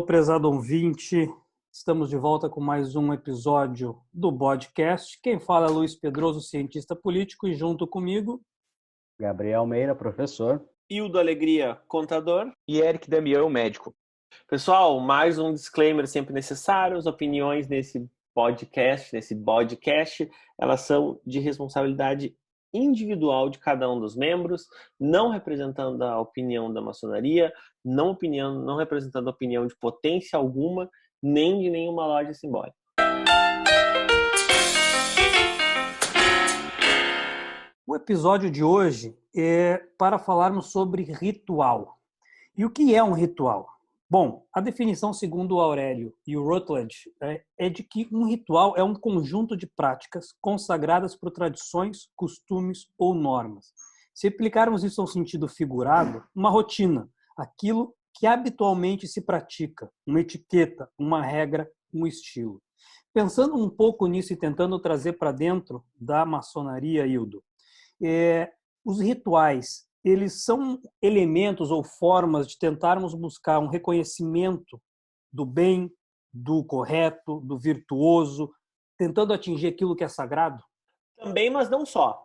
Alô, prezado ouvinte, estamos de volta com mais um episódio do podcast. Quem fala é Luiz Pedroso, cientista político, e junto comigo... Gabriel Meira, professor. Hildo Alegria, contador. E Eric Damião, médico. Pessoal, mais um disclaimer sempre necessário. As opiniões nesse podcast, elas são de responsabilidade individual de cada um dos membros, não representando a opinião da maçonaria, não representando a opinião de potência alguma, nem de nenhuma loja simbólica. O episódio de hoje é para falarmos sobre ritual. E o que é um ritual? Bom, a definição segundo o Aurélio e o Rutledge é de que um ritual é um conjunto de práticas consagradas por tradições, costumes ou normas. Se aplicarmos isso ao sentido figurado, uma rotina, aquilo que habitualmente se pratica, uma etiqueta, uma regra, um estilo. Pensando um pouco nisso e tentando trazer para dentro da maçonaria, Hildo, os rituais, eles são elementos ou formas de tentarmos buscar um reconhecimento do bem, do correto, do virtuoso, tentando atingir aquilo que é sagrado? Também, mas não só.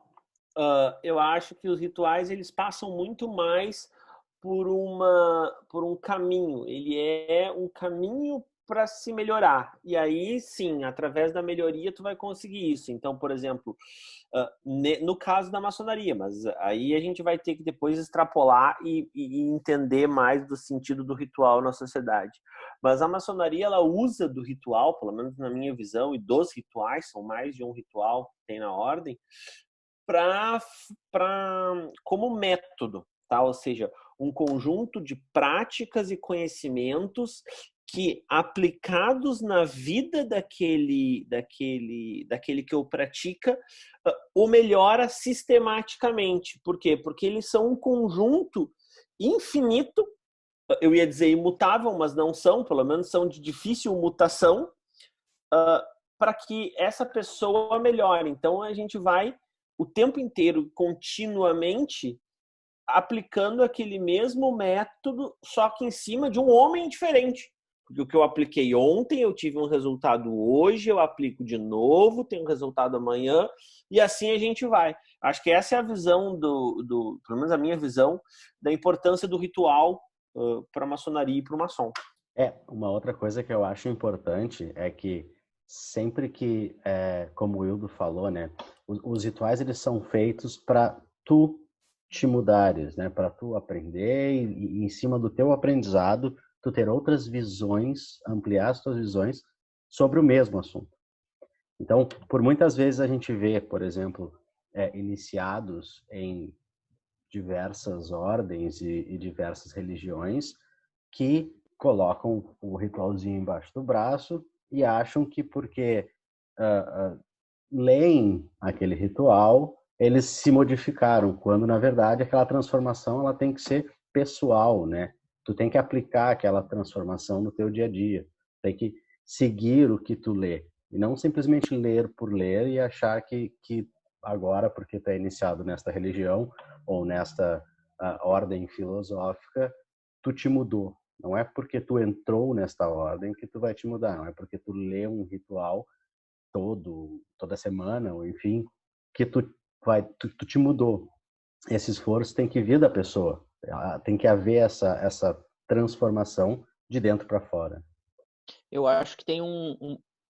Eu acho que os rituais eles passam muito mais por um caminho. Ele é um caminho para se melhorar. E aí, sim, através da melhoria, tu vai conseguir isso. Então, por exemplo, no caso da maçonaria, mas aí a gente vai ter que depois extrapolar e entender mais do sentido do ritual na sociedade. Mas a maçonaria, ela usa do ritual, pelo menos na minha visão, e dos rituais, são mais de um ritual que tem na ordem, como método, tá? Ou seja, um conjunto de práticas e conhecimentos que, aplicados na vida daquele que o pratica, o melhora sistematicamente. Por quê? Porque eles são um conjunto infinito, eu ia dizer imutável, mas não são, pelo menos são de difícil mutação, para que essa pessoa melhore. Então, a gente vai o tempo inteiro, continuamente, aplicando aquele mesmo método, só que em cima de um homem diferente. Porque o que eu apliquei ontem, eu tive um resultado hoje, eu aplico de novo, tenho um resultado amanhã, e assim a gente vai. Acho que essa é a visão pelo menos a minha visão, da importância do ritual para a maçonaria e para o maçom. Uma outra coisa que eu acho importante é que sempre que, como o Hildo falou, né, os rituais eles são feitos para tu te mudares, né, para tu aprender e em cima do teu aprendizado tu ter outras visões, ampliar as tuas visões sobre o mesmo assunto. Então, por muitas vezes a gente vê, por exemplo, iniciados em diversas ordens e diversas religiões que colocam o ritualzinho embaixo do braço e acham que porque leem aquele ritual, eles se modificaram, quando na verdade aquela transformação ela tem que ser pessoal, né? Tu tem que aplicar aquela transformação no teu dia a dia, tem que seguir o que tu lê e não simplesmente ler por ler e achar que agora, porque tu é iniciado nesta religião ou nesta ordem filosófica, tu te mudou. Não é porque tu entrou nesta ordem que tu vai te mudar, não é porque tu lê um ritual toda semana, ou enfim, que tu te mudou. Esse esforço tem que vir da pessoa, tem que haver essa transformação de dentro para fora. Eu acho que tem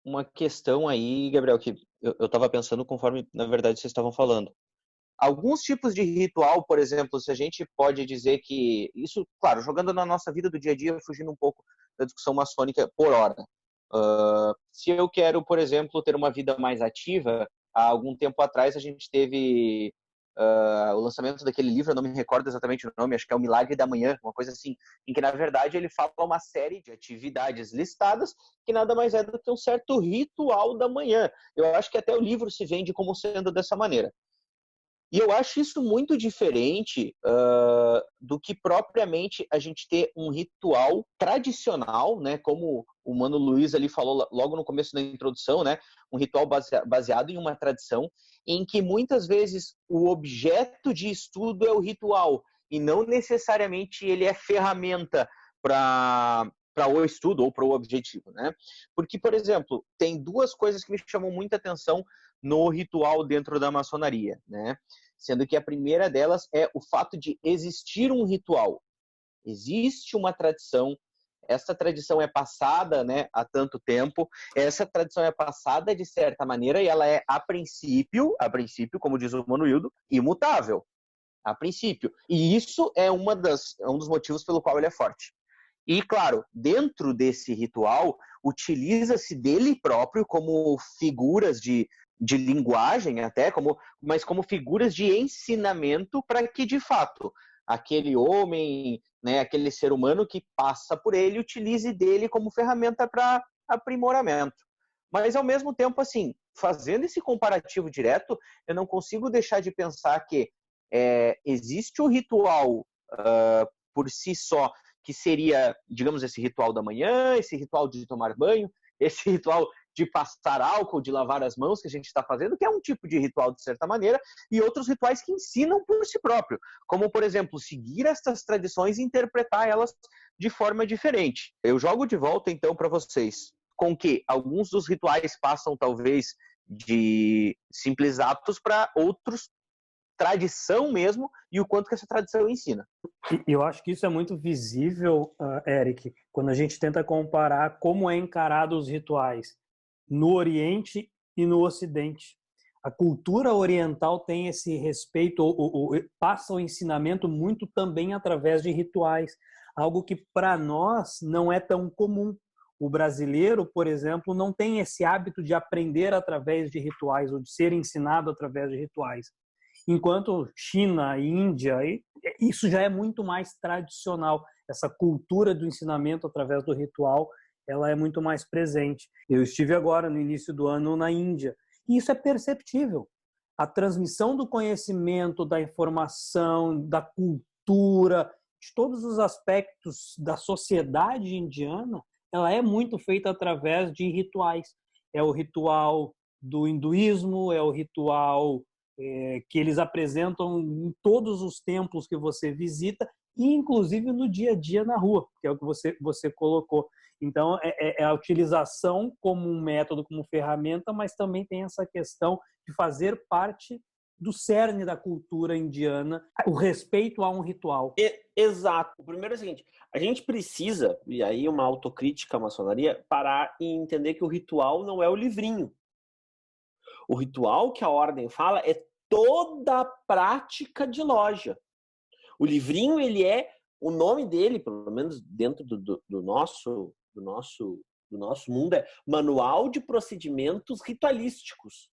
uma questão aí, Gabriel, que eu estava pensando conforme, na verdade, vocês estavam falando. Alguns tipos de ritual, por exemplo, se a gente pode dizer que... Isso, claro, jogando na nossa vida do dia a dia, fugindo um pouco da discussão maçônica por hora. Se eu quero, por exemplo, ter uma vida mais ativa, há algum tempo atrás a gente teve o lançamento daquele livro, eu não me recordo exatamente o nome, acho que é O Milagre da Manhã, uma coisa assim, em que, na verdade, ele fala uma série de atividades listadas que nada mais é do que um certo ritual da manhã. Eu acho que até o livro se vende como sendo dessa maneira. E eu acho isso muito diferente do que propriamente a gente ter um ritual tradicional, né? Como o Mano Luiz ali falou logo no começo da introdução, né? Um ritual baseado em uma tradição em que muitas vezes o objeto de estudo é o ritual e não necessariamente ele é ferramenta para para o estudo ou para o objetivo, né? Porque, por exemplo, tem duas coisas que me chamam muita atenção no ritual dentro da maçonaria, né? Sendo que a primeira delas é o fato de existir um ritual. Existe uma tradição, essa tradição é passada, né, há tanto tempo, essa tradição é passada de certa maneira e ela é, a princípio, como diz o Manuildo, imutável. A princípio. E isso é um dos motivos pelo qual ele é forte. E, claro, dentro desse ritual, utiliza-se dele próprio como figuras de linguagem até, mas como figuras de ensinamento para que, de fato, aquele homem, né, aquele ser humano que passa por ele, utilize dele como ferramenta para aprimoramento. Mas, ao mesmo tempo, assim, fazendo esse comparativo direto, eu não consigo deixar de pensar que existe um ritual por si só, que seria, digamos, esse ritual da manhã, esse ritual de tomar banho, esse ritual de passar álcool, de lavar as mãos que a gente está fazendo, que é um tipo de ritual de certa maneira, e outros rituais que ensinam por si próprio, como, por exemplo, seguir essas tradições e interpretar elas de forma diferente. Eu jogo de volta, então, para vocês, com que alguns dos rituais passam, talvez, de simples atos para outros tradição mesmo, e o quanto que essa tradição ensina. E eu acho que isso é muito visível, Eric, quando a gente tenta comparar como é encarado os rituais no Oriente e no Ocidente. A cultura oriental tem esse respeito, passa o ensinamento muito também através de rituais, algo que para nós não é tão comum. O brasileiro, por exemplo, não tem esse hábito de aprender através de rituais ou de ser ensinado através de rituais. Enquanto China e Índia, isso já é muito mais tradicional. Essa cultura do ensinamento através do ritual, ela é muito mais presente. Eu estive agora, no início do ano, na Índia, e isso é perceptível. A transmissão do conhecimento, da informação, da cultura, de todos os aspectos da sociedade indiana, ela é muito feita através de rituais. É o ritual do hinduísmo, é o ritual que eles apresentam em todos os templos que você visita e inclusive no dia a dia na rua, que é o que você colocou. Então, é a utilização como um método, como ferramenta, mas também tem essa questão de fazer parte do cerne da cultura indiana, o respeito a um ritual. Exato. O primeiro é o seguinte, a gente precisa, e aí uma autocrítica à maçonaria, parar e entender que o ritual não é o livrinho. O ritual que a ordem fala é toda a prática de loja. O livrinho, ele é, o nome dele, pelo menos dentro do nosso mundo, é Manual de Procedimentos Ritualísticos.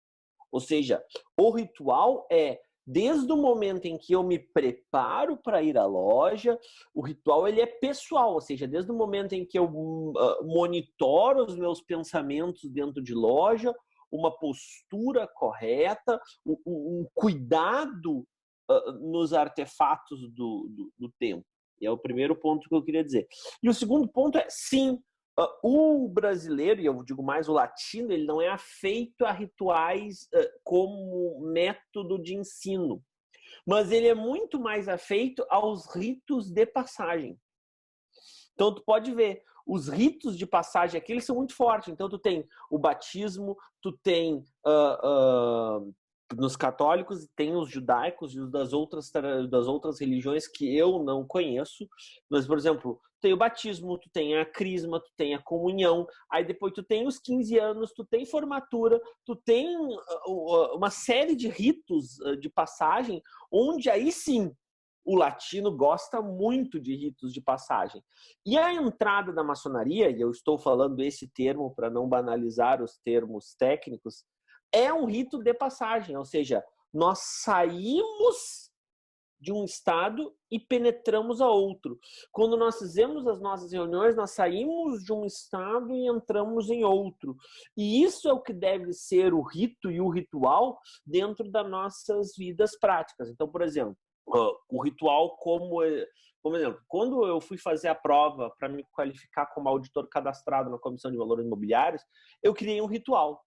Ou seja, o ritual é, desde o momento em que eu me preparo para ir à loja, o ritual ele é pessoal, ou seja, desde o momento em que eu monitoro os meus pensamentos dentro de loja, uma postura correta, um cuidado nos artefatos do templo. E é o primeiro ponto que eu queria dizer. E o segundo ponto é, sim, o brasileiro, e eu digo mais o latino, ele não é afeito a rituais como método de ensino, mas ele é muito mais afeito aos ritos de passagem. Então, tu pode ver, os ritos de passagem aqui, eles são muito fortes. Então, tu tem o batismo, tu tem nos católicos, tem os judaicos e os das outras religiões que eu não conheço. Mas, por exemplo, tu tem o batismo, tu tem a crisma, tu tem a comunhão, aí depois tu tem os 15 anos, tu tem formatura, tu tem uma série de ritos de passagem, onde aí sim, o latino gosta muito de ritos de passagem. E a entrada da maçonaria, e eu estou falando esse termo para não banalizar os termos técnicos, é um rito de passagem, ou seja, nós saímos de um estado e penetramos a outro. Quando nós fizemos as nossas reuniões, nós saímos de um estado e entramos em outro. E isso é o que deve ser o rito e o ritual dentro das nossas vidas práticas. Então, por exemplo, o ritual como exemplo, quando eu fui fazer a prova para me qualificar como auditor cadastrado na Comissão de Valores Imobiliários, eu criei um ritual.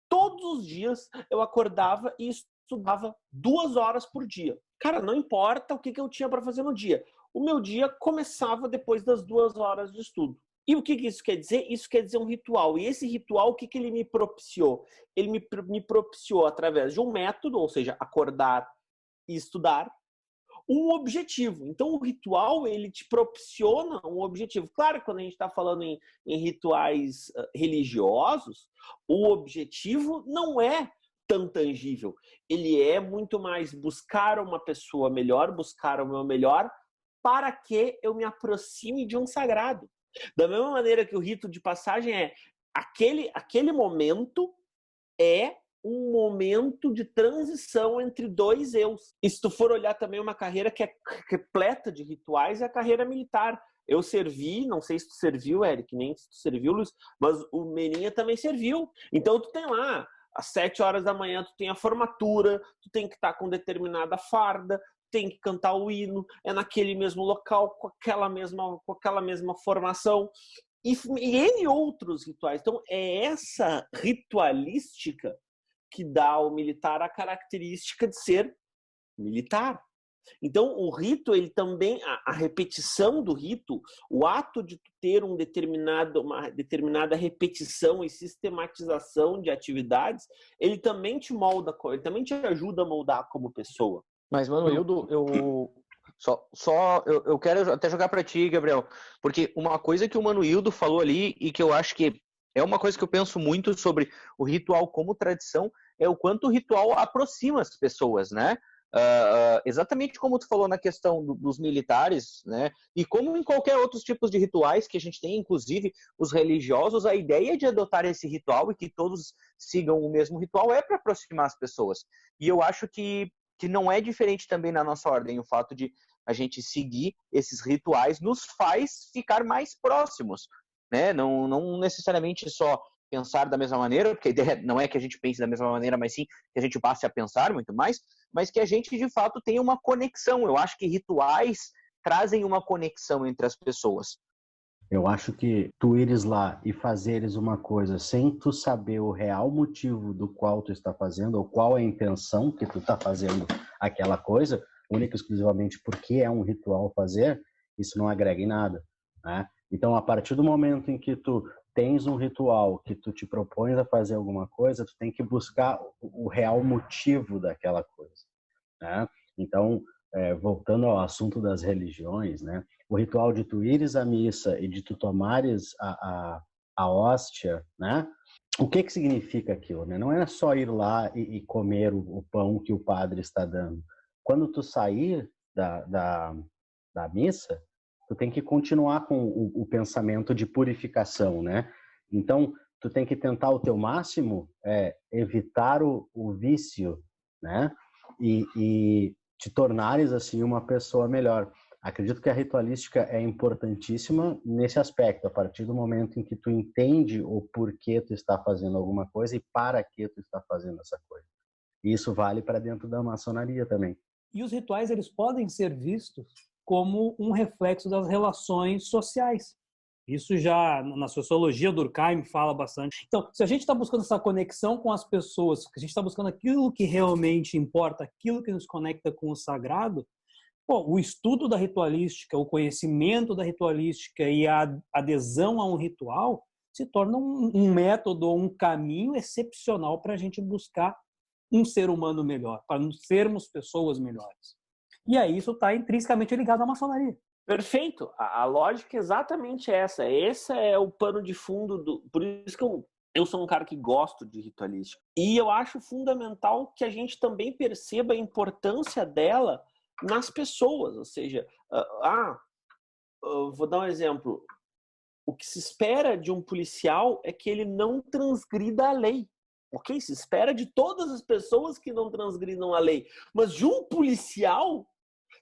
Todos os dias eu acordava e estudava 2 horas por dia. Cara, não importa o que eu tinha para fazer no dia. O meu dia começava depois das 2 horas de estudo. E o que isso quer dizer? Isso quer dizer um ritual. E esse ritual, o que ele me propiciou? Ele me propiciou através de um método, ou seja, acordar e estudar, um objetivo. Então, o ritual, ele te propiciona um objetivo. Claro que quando a gente está falando em rituais religiosos, o objetivo não é tão tangível. Ele é muito mais buscar uma pessoa melhor, buscar o meu melhor, para que eu me aproxime de um sagrado. Da mesma maneira que o rito de passagem é aquele momento é um momento de transição entre dois eus. E se tu for olhar também uma carreira que é repleta de rituais, é a carreira militar. Eu servi, não sei se tu serviu, Eric, nem se tu serviu, Luiz, mas o Meninha também serviu. Então tu tem lá, às 7 horas da manhã, tu tem a formatura, tu tem que estar com determinada farda, tem que cantar o hino, é naquele mesmo local, com aquela mesma formação. E N outros rituais. Então, é essa ritualística que dá ao militar a característica de ser militar. Então, o rito, ele também, a repetição do rito, o ato de ter uma determinada repetição e sistematização de atividades, ele também te molda, ele também te ajuda a moldar como pessoa. Mas, Manuildo, eu quero até jogar para ti, Gabriel, porque uma coisa que o Manuildo falou ali e que eu acho que é uma coisa que eu penso muito sobre o ritual como tradição é o quanto o ritual aproxima as pessoas, né? Exatamente como tu falou na questão dos militares, né? E como em qualquer outros tipos de rituais que a gente tem, inclusive os religiosos, a ideia de adotar esse ritual e que todos sigam o mesmo ritual é para aproximar as pessoas. E eu acho que não é diferente também na nossa ordem. O fato de a gente seguir esses rituais nos faz ficar mais próximos, né? Não necessariamente só pensar da mesma maneira, porque a ideia não é que a gente pense da mesma maneira, mas sim que a gente passe a pensar muito mais, mas que a gente, de fato, tenha uma conexão. Eu acho que rituais trazem uma conexão entre as pessoas. Eu acho que tu ires lá e fazeres uma coisa sem tu saber o real motivo do qual tu está fazendo, ou qual é a intenção que tu está fazendo aquela coisa, única e exclusivamente porque é um ritual fazer, isso não agrega em nada, né? Então, a partir do momento em que tu tens um ritual, que tu te propões a fazer alguma coisa, tu tem que buscar o real motivo daquela coisa, né? Então, voltando ao assunto das religiões, né? O ritual de tu ires à missa e de tu tomares a hóstia, né? O que significa aquilo, né? Não é só ir lá e comer o pão que o padre está dando. Quando tu sair da missa, tu tem que continuar com o pensamento de purificação, né? Então, tu tem que tentar o teu máximo evitar o vício, né? E te tornares, assim, uma pessoa melhor. Acredito que a ritualística é importantíssima nesse aspecto, a partir do momento em que tu entende o porquê tu está fazendo alguma coisa e para que tu está fazendo essa coisa. E isso vale para dentro da maçonaria também. E os rituais, eles podem ser vistos como um reflexo das relações sociais. Isso já na sociologia Durkheim fala bastante. Então, se a gente está buscando essa conexão com as pessoas, se a gente está buscando aquilo que realmente importa, aquilo que nos conecta com o sagrado, o estudo da ritualística, o conhecimento da ritualística e a adesão a um ritual se torna um método, um caminho excepcional para a gente buscar um ser humano melhor, para sermos pessoas melhores. E aí isso está intrinsecamente ligado à maçonaria. Perfeito. A lógica é exatamente essa. Esse é o pano de fundo Por isso que eu sou um cara que gosto de ritualística. E eu acho fundamental que a gente também perceba a importância dela nas pessoas. Ou seja, vou dar um exemplo. O que se espera de um policial é que ele não transgrida a lei. Ok? Se espera de todas as pessoas que não transgridam a lei. Mas de um policial,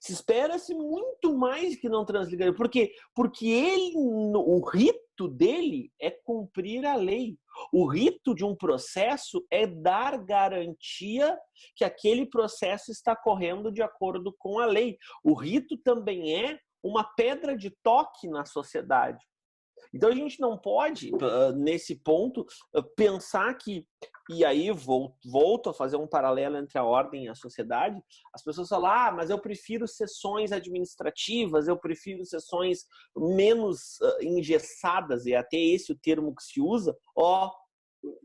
se espera-se muito mais que não transgridam. Por quê? Porque o rito dele é cumprir a lei. O rito de um processo é dar garantia que aquele processo está correndo de acordo com a lei. O rito também é uma pedra de toque na sociedade. Então a gente não pode, nesse ponto, pensar que, e aí volto a fazer um paralelo entre a ordem e a sociedade, as pessoas falam, mas eu prefiro sessões administrativas, eu prefiro sessões menos engessadas, e até esse o termo que se usa.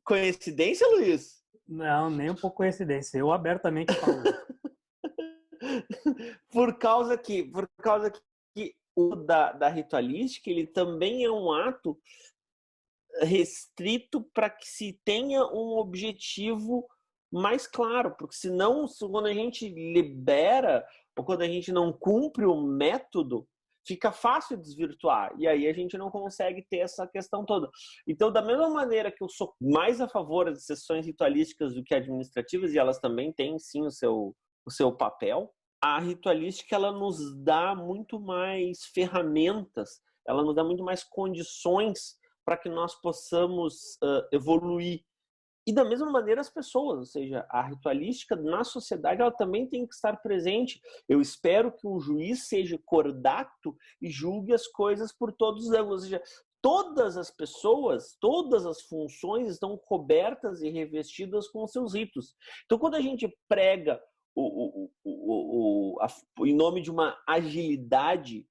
Coincidência, Luiz? Não, nem um pouco coincidência. Eu abertamente falo. Por causa que o da ritualística, ele também é um ato restrito para que se tenha um objetivo mais claro, porque senão, quando a gente libera ou quando a gente não cumpre o método, fica fácil desvirtuar, e aí a gente não consegue ter essa questão toda. Então, da mesma maneira que eu sou mais a favor das sessões ritualísticas do que administrativas, e elas também têm, sim, o seu papel, a ritualística, ela nos dá muito mais ferramentas, ela nos dá muito mais condições para que nós possamos evoluir. E da mesma maneira as pessoas, ou seja, a ritualística na sociedade, ela também tem que estar presente. Eu espero que um juiz seja cordato e julgue as coisas por todos os ângulos. Ou seja, todas as pessoas, todas as funções estão cobertas e revestidas com seus ritos. Então, quando a gente prega em nome de uma agilidade,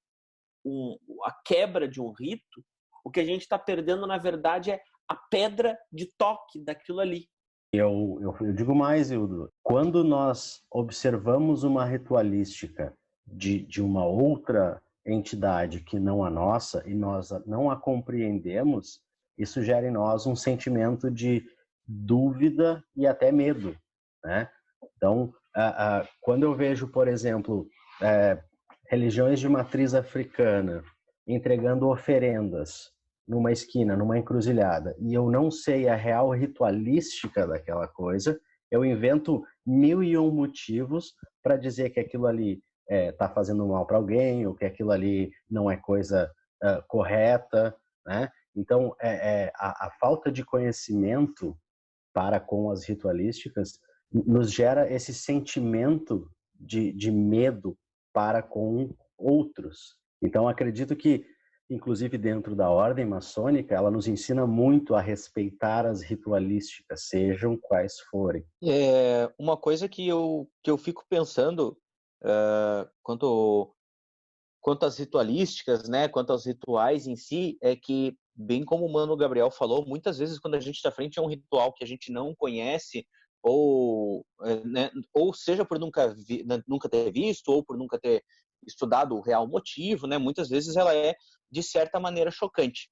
a quebra de um rito, o que a gente está perdendo, na verdade, é a pedra de toque daquilo ali. Eu digo mais, Hildo. Quando nós observamos uma ritualística de uma outra entidade que não a nossa e nós não a compreendemos, isso gera em nós um sentimento de dúvida e até medo, né? Então, quando eu vejo, por exemplo, religiões de matriz africana entregando oferendas numa esquina, numa encruzilhada, e eu não sei a real ritualística daquela coisa, eu invento 1001 motivos para dizer que aquilo ali está fazendo mal para alguém, ou que aquilo ali não é coisa correta, né? Então, a falta de conhecimento para com as ritualísticas nos gera esse sentimento de medo para com outros. Então, acredito que, inclusive dentro da ordem maçônica, ela nos ensina muito a respeitar as ritualísticas, sejam quais forem. Uma coisa que eu fico pensando quanto às ritualísticas, né, quanto aos rituais em si, é que, bem como o Mano Gabriel falou, muitas vezes quando a gente está frente a um ritual que a gente não conhece, ou seja por nunca ter visto, ou por nunca ter estudado o real motivo, né, muitas vezes ela é, de certa maneira, chocante.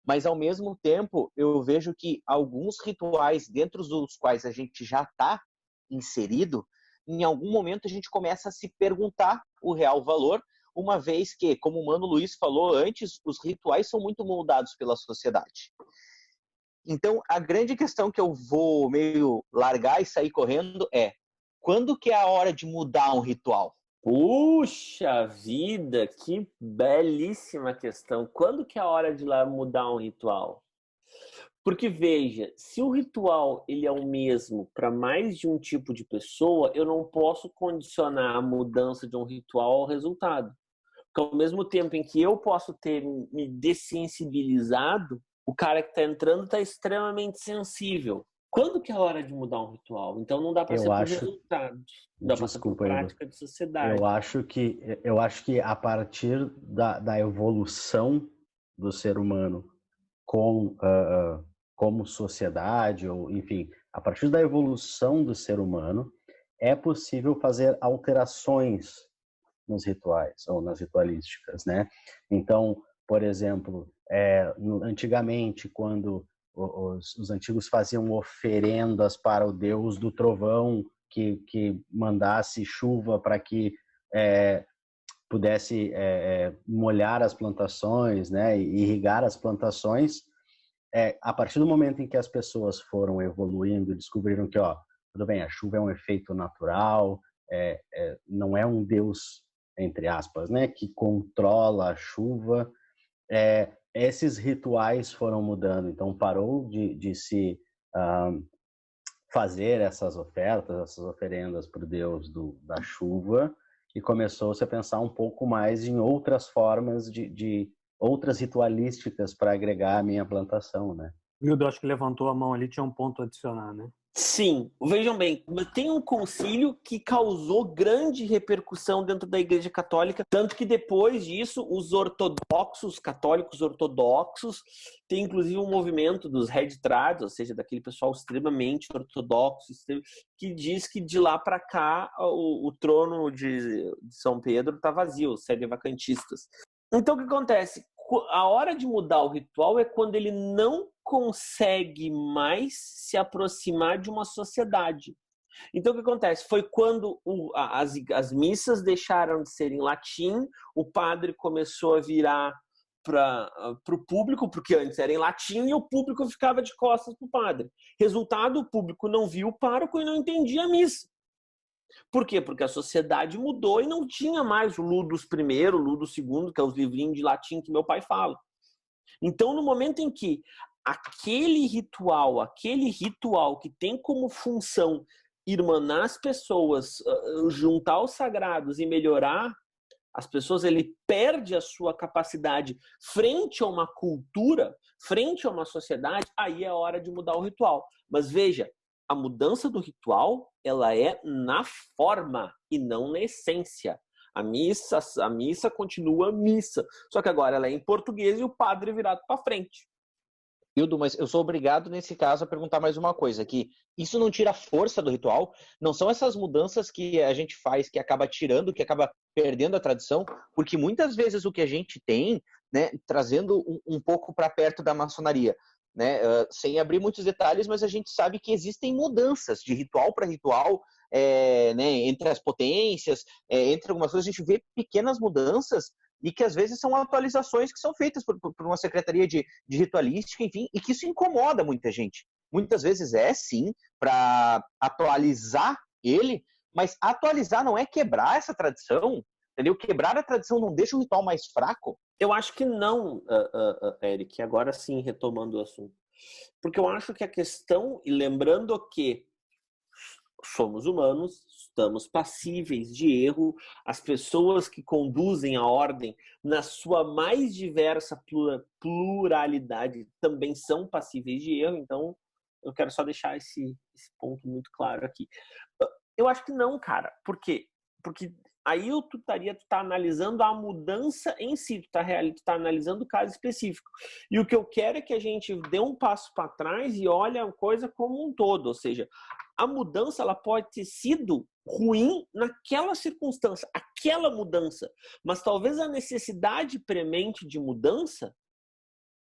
Mas, ao mesmo tempo, eu vejo que alguns rituais, dentro dos quais a gente já está inserido, em algum momento a gente começa a se perguntar o real valor, uma vez que, como o Mano Luiz falou antes, os rituais são muito moldados pela sociedade. Então, a grande questão que eu vou meio largar e sair correndo é: quando que é a hora de mudar um ritual? Puxa vida, que belíssima questão. Quando que é a hora de lá mudar um ritual? Porque, veja, se o ritual ele é o mesmo para mais de um tipo de pessoa, eu não posso condicionar a mudança de um ritual ao resultado. Porque, ao mesmo tempo em que eu posso ter me dessensibilizado, o cara que está entrando está extremamente sensível. Quando que é a hora de mudar um ritual? Então não dá para ser por resultado. Dá para ser por prática de sociedade. Eu acho que a partir da evolução do ser humano como sociedade, ou enfim, a partir da evolução do ser humano, é possível fazer alterações nos rituais ou nas ritualísticas, né? Então, por exemplo, antigamente, quando os antigos faziam oferendas para o deus do trovão que mandasse chuva para que pudesse molhar as plantações, né, e irrigar as plantações. A partir do momento em que as pessoas foram evoluindo e descobriram que, tudo bem, a chuva é um efeito natural, não é um deus, entre aspas, né, que controla a chuva, esses rituais foram mudando. Então parou de se fazer essas ofertas, essas oferendas para o deus da chuva, e começou-se a pensar um pouco mais em outras formas de outras ritualísticas para agregar a minha plantação, né? Hildo, acho que levantou a mão ali, tinha um ponto a adicionar, né? Sim, vejam bem, tem um concílio que causou grande repercussão dentro da Igreja Católica, tanto que depois disso os ortodoxos, católicos ortodoxos, tem inclusive um movimento dos Red-Trad, ou seja, daquele pessoal extremamente ortodoxo, que diz que de lá para cá o trono de São Pedro está vazio, sede vacantistas. Então o que acontece? A hora de mudar o ritual é quando ele não consegue mais se aproximar de uma sociedade. Então, o que acontece? Foi quando as missas deixaram de ser em latim, o padre começou a virar para o público, porque antes era em latim e o público ficava de costas para o padre. Resultado, o público não via o pároco e não entendia a missa. Por quê? Porque a sociedade mudou e não tinha mais o Ludus I, o Ludus II, que é os livrinhos de latim que meu pai fala. Então, no momento em que aquele ritual que tem como função irmanar as pessoas, juntar os sagrados e melhorar as pessoas, ele perde a sua capacidade frente a uma cultura, frente a uma sociedade, aí é hora de mudar o ritual. Mas veja, a mudança do ritual, ela é na forma e não na essência. A missa continua missa, só que agora ela é em português e o padre virado para frente. Hildo, mas eu sou obrigado, nesse caso, a perguntar mais uma coisa, que isso não tira a força do ritual? Não são essas mudanças que a gente faz que acaba tirando, que acaba perdendo a tradição? Porque muitas vezes o que a gente tem, né, trazendo um pouco para perto da maçonaria, né, sem abrir muitos detalhes, mas a gente sabe que existem mudanças de ritual para ritual, né, entre as potências, entre algumas coisas, a gente vê pequenas mudanças e que às vezes são atualizações que são feitas por uma secretaria de ritualística, enfim, e que isso incomoda muita gente. Muitas vezes sim, para atualizar ele, mas atualizar não é quebrar essa tradição, entendeu? Quebrar a tradição não deixa o ritual mais fraco. Eu acho que não, Eric, agora sim, retomando o assunto. Porque eu acho que a questão, e lembrando que somos humanos, estamos passíveis de erro, as pessoas que conduzem a ordem, na sua mais diversa pluralidade, também são passíveis de erro, então eu quero só deixar esse ponto muito claro aqui. Eu acho que não, cara. Por quê? Porque aí tu tá analisando a mudança em si, tu tá analisando o caso específico. E o que eu quero é que a gente dê um passo para trás e olhe a coisa como um todo, ou seja, a mudança ela pode ter sido ruim naquela circunstância, aquela mudança, mas talvez a necessidade premente de mudança,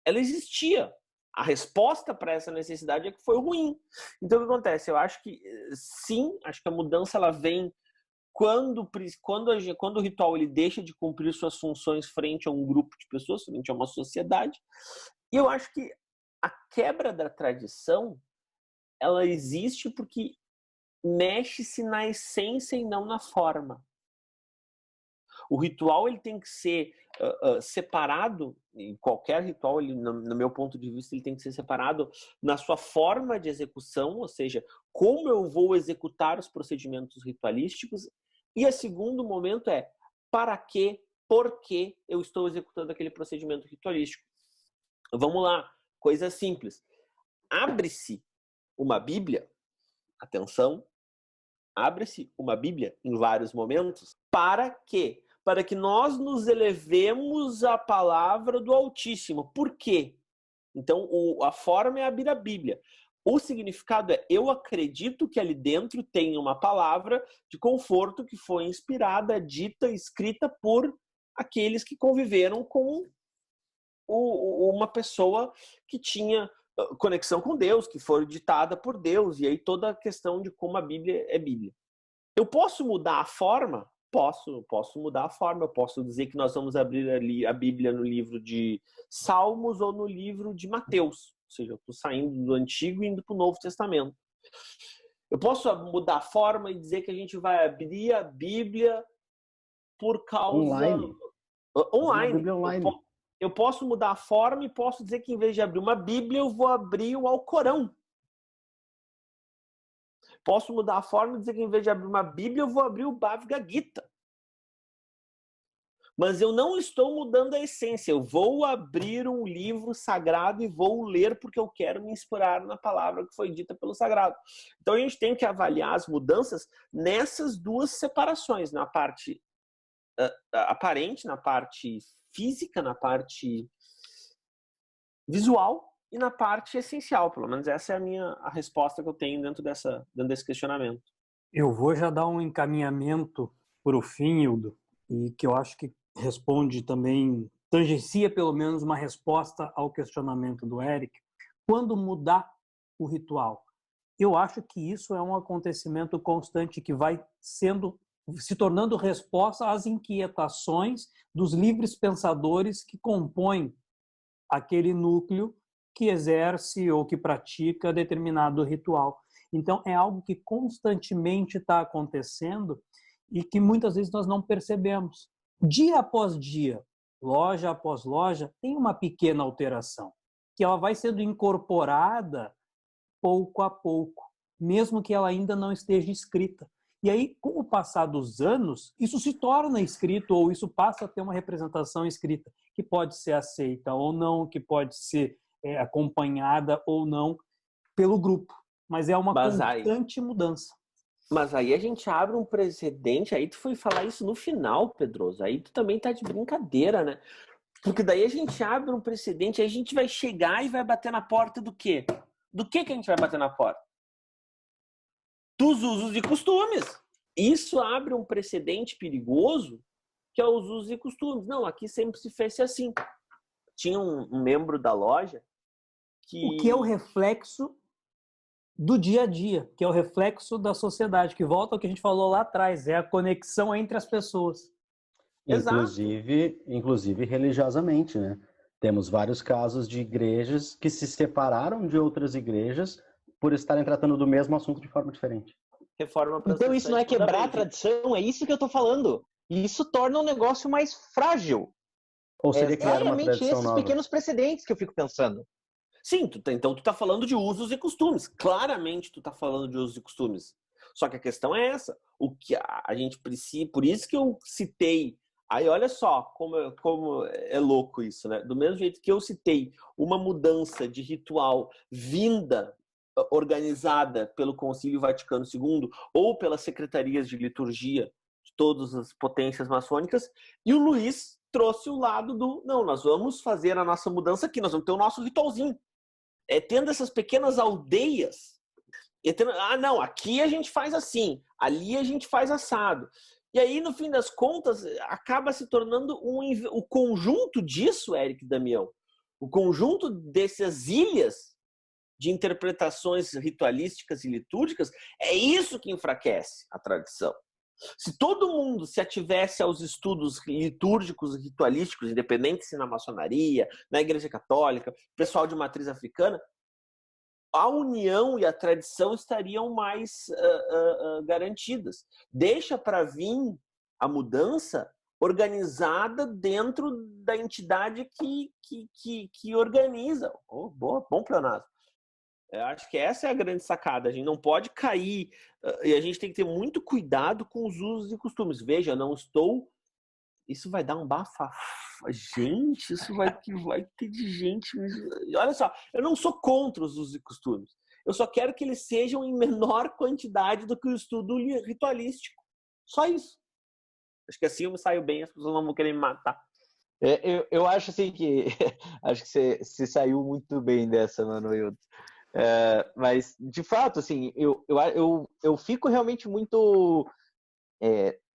ela existia. A resposta para essa necessidade é que foi ruim. Então o que acontece? Eu acho que sim, acho que a mudança ela vem quando o ritual ele deixa de cumprir suas funções frente a um grupo de pessoas, frente a uma sociedade. E eu acho que a quebra da tradição ela existe porque mexe-se na essência e não na forma. O ritual ele tem que ser separado, em qualquer ritual, ele, no meu ponto de vista, ele tem que ser separado na sua forma de execução, ou seja, como eu vou executar os procedimentos ritualísticos. E o segundo momento é para quê, por que eu estou executando aquele procedimento ritualístico. Vamos lá, coisa simples. Abre-se uma Bíblia, atenção, abre-se uma Bíblia em vários momentos, para quê? Para que nós nos elevemos à palavra do Altíssimo. Por quê? Então, a forma é abrir a Bíblia. O significado é, eu acredito que ali dentro tem uma palavra de conforto que foi inspirada, dita, escrita por aqueles que conviveram com uma pessoa que tinha conexão com Deus, que foi ditada por Deus, e aí toda a questão de como a Bíblia é Bíblia. Eu posso mudar a forma? Posso mudar a forma. Eu posso dizer que nós vamos abrir ali a Bíblia no livro de Salmos ou no livro de Mateus. Ou seja, eu estou saindo do Antigo e indo para o Novo Testamento. Eu posso mudar a forma e dizer que a gente vai abrir a Bíblia por causa... Online. Eu posso mudar a forma e posso dizer que em vez de abrir uma Bíblia, eu vou abrir o Alcorão. Posso mudar a forma e dizer que em vez de abrir uma Bíblia, eu vou abrir o Bhagavad Gita. Mas eu não estou mudando a essência. Eu vou abrir um livro sagrado e vou ler porque eu quero me inspirar na palavra que foi dita pelo sagrado. Então a gente tem que avaliar as mudanças nessas duas separações, na parte aparente, na parte física, na parte visual e na parte essencial. Pelo menos essa é a resposta que eu tenho dentro desse questionamento. Eu vou já dar um encaminhamento para o fim, Hildo, e que eu acho que responde também, tangencia pelo menos uma resposta ao questionamento do Eric. Quando mudar o ritual? Eu acho que isso é um acontecimento constante que vai se tornando resposta às inquietações dos livres pensadores que compõem aquele núcleo que exerce ou que pratica determinado ritual. Então, é algo que constantemente está acontecendo e que muitas vezes nós não percebemos. Dia após dia, loja após loja, tem uma pequena alteração, que ela vai sendo incorporada pouco a pouco, mesmo que ela ainda não esteja escrita. E aí, com o passar dos anos, isso se torna escrito ou isso passa a ter uma representação escrita, que pode ser aceita ou não, que pode ser acompanhada ou não pelo grupo. Mas é uma constante mudança. Mas aí a gente abre um precedente, aí tu foi falar isso no final, Pedroso, aí tu também tá de brincadeira, né? Porque daí a gente abre um precedente, aí a gente vai chegar e vai bater na porta do quê? Do que a gente vai bater na porta? Dos usos e costumes. Isso abre um precedente perigoso, que é os usos e costumes. Não, aqui sempre se fez assim. Tinha um membro da loja que... O que é o reflexo do dia a dia, que é o reflexo da sociedade, que volta ao que a gente falou lá atrás, é a conexão entre as pessoas. Inclusive religiosamente, né? Temos vários casos de igrejas que se separaram de outras igrejas por estarem tratando do mesmo assunto de forma diferente. Então isso não é quebrar a tradição, é isso que eu estou falando. E isso torna o negócio mais frágil. Ou seria criar uma tradição esses nova. Pequenos precedentes que eu fico pensando. Sim, então tu tá falando de usos e costumes. Claramente tu tá falando de usos e costumes. Só que a questão é essa. O que a gente precisa... Por isso que eu citei... Aí olha só como é louco isso, né? Do mesmo jeito que eu citei uma mudança de ritual vinda, organizada pelo Concílio Vaticano II ou pelas secretarias de liturgia de todas as potências maçônicas, e o Luiz trouxe o lado do... Não, nós vamos fazer a nossa mudança aqui, nós vamos ter o nosso ritualzinho. Tendo essas pequenas aldeias, não, aqui a gente faz assim, ali a gente faz assado. E aí, no fim das contas, acaba se tornando o conjunto disso, Eric e Damião, o conjunto dessas ilhas de interpretações ritualísticas e litúrgicas, é isso que enfraquece a tradição. Se todo mundo se ativesse aos estudos litúrgicos e ritualísticos, independente se na maçonaria, na Igreja Católica, pessoal de matriz africana, a união e a tradição estariam mais garantidas. Deixa para vir a mudança organizada dentro da entidade que organiza. Bom pleonasmo. Eu acho que essa é a grande sacada. A gente não pode cair e a gente tem que ter muito cuidado com os usos e costumes. Veja, não estou... Isso vai dar um bafafá. Gente, isso vai ter de gente... Olha só, eu não sou contra os usos e costumes. Eu só quero que eles sejam em menor quantidade do que o estudo ritualístico. Só isso. Acho que assim eu me saio bem, as pessoas não vão querer me matar. Eu acho assim que... acho que você saiu muito bem dessa, Manoel. Mas, de fato, assim, eu fico realmente muito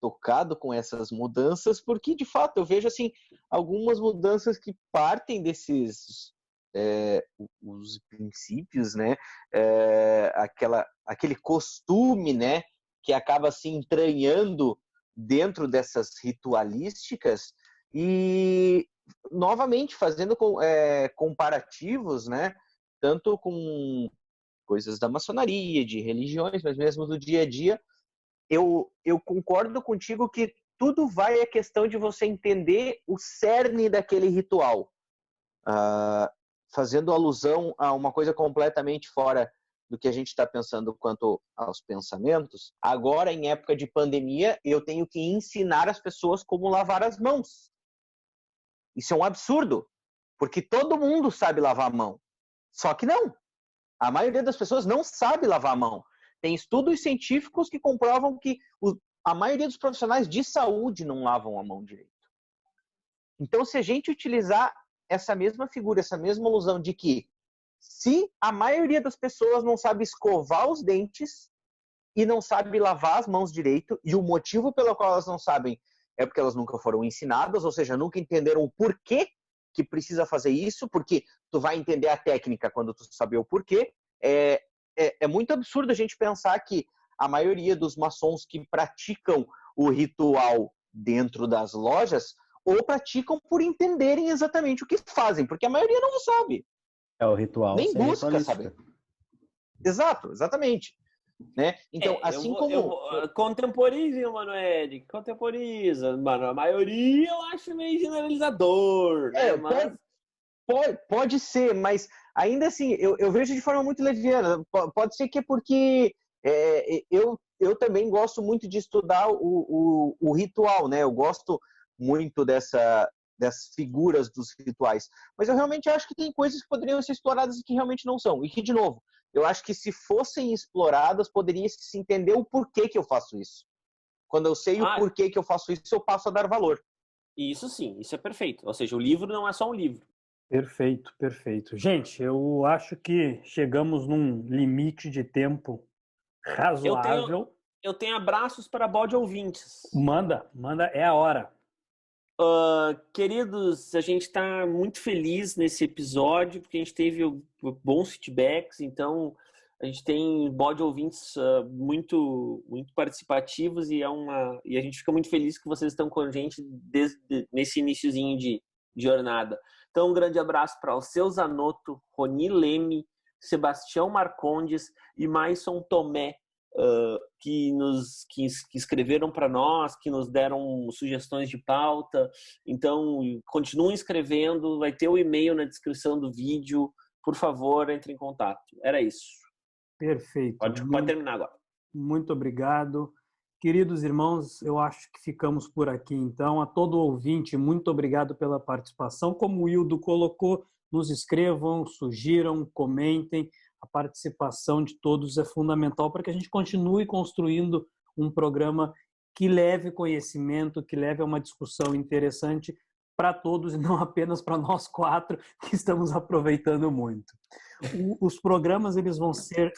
tocado com essas mudanças, porque, de fato, eu vejo, assim, algumas mudanças que partem desses os princípios, né? Aquele costume, né? Que acaba se entranhando dentro dessas ritualísticas e, novamente, fazendo comparativos, né? Tanto com coisas da maçonaria, de religiões, mas mesmo do dia a dia, eu concordo contigo que tudo vai à questão de você entender o cerne daquele ritual. Fazendo alusão a uma coisa completamente fora do que a gente está pensando quanto aos pensamentos, agora, em época de pandemia, eu tenho que ensinar as pessoas como lavar as mãos. Isso é um absurdo, porque todo mundo sabe lavar a mão. Só que não. A maioria das pessoas não sabe lavar a mão. Tem estudos científicos que comprovam que a maioria dos profissionais de saúde não lavam a mão direito. Então, se a gente utilizar essa mesma figura, essa mesma ilusão de que se a maioria das pessoas não sabe escovar os dentes e não sabe lavar as mãos direito, e o motivo pelo qual elas não sabem é porque elas nunca foram ensinadas, ou seja, nunca entenderam o porquê que precisa fazer isso, porque tu vai entender a técnica quando tu saber o porquê. É muito absurdo a gente pensar que a maioria dos maçons que praticam o ritual dentro das lojas ou praticam por entenderem exatamente o que fazem, porque a maioria não sabe. É o ritual. Nem busca saber. Exato, exatamente. Né? Então, assim como... Contemporize, Emanuele. Contemporiza. Mano, a maioria eu acho meio generalizador. Né? Mas... pode ser, mas ainda assim, eu vejo de forma muito leviana. Pode ser que é porque eu também gosto muito de estudar o ritual, né? Eu gosto muito dessas figuras dos rituais. Mas eu realmente acho que tem coisas que poderiam ser exploradas e que realmente não são. E que, de novo, eu acho que se fossem exploradas, poderia se entender o porquê que eu faço isso. Quando eu sei o porquê que eu faço isso, eu passo a dar valor. Isso sim, isso é perfeito. Ou seja, o livro não é só um livro. Perfeito, perfeito. Gente, eu acho que chegamos num limite de tempo razoável. Eu tenho abraços para bode ouvintes. Manda, é a hora. Queridos, a gente está muito feliz nesse episódio, porque a gente teve bons feedbacks, então a gente tem bode ouvintes muito, muito participativos e a gente fica muito feliz que vocês estão com a gente nesse iniciozinho de jornada. Então, um grande abraço para o Alceu Zanotto, Roni Leme, Sebastião Marcondes e Maison Tomé, que escreveram para nós, que nos deram sugestões de pauta. Então, continuem escrevendo, vai ter o e-mail na descrição do vídeo. Por favor, entre em contato. Era isso. Perfeito. Pode terminar agora. Muito obrigado. Queridos irmãos, eu acho que ficamos por aqui, então. A todo ouvinte, muito obrigado pela participação. Como o Hildo colocou, nos escrevam, sugiram, comentem. A participação de todos é fundamental para que a gente continue construindo um programa que leve conhecimento, que leve a uma discussão interessante para todos e não apenas para nós 4 que estamos aproveitando muito. Os programas eles vão ser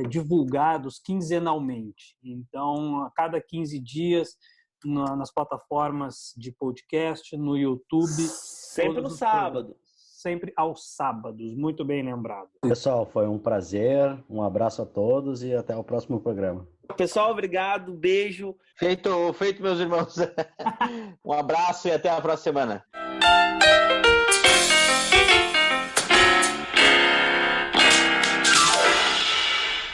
divulgados quinzenalmente, então a cada 15 dias nas plataformas de podcast, no YouTube. Sempre no sábado. Sempre aos sábados, muito bem lembrado. Pessoal, foi um prazer, um abraço a todos e até o próximo programa. Pessoal, obrigado, beijo. Feito, meus irmãos. Um abraço e até a próxima semana.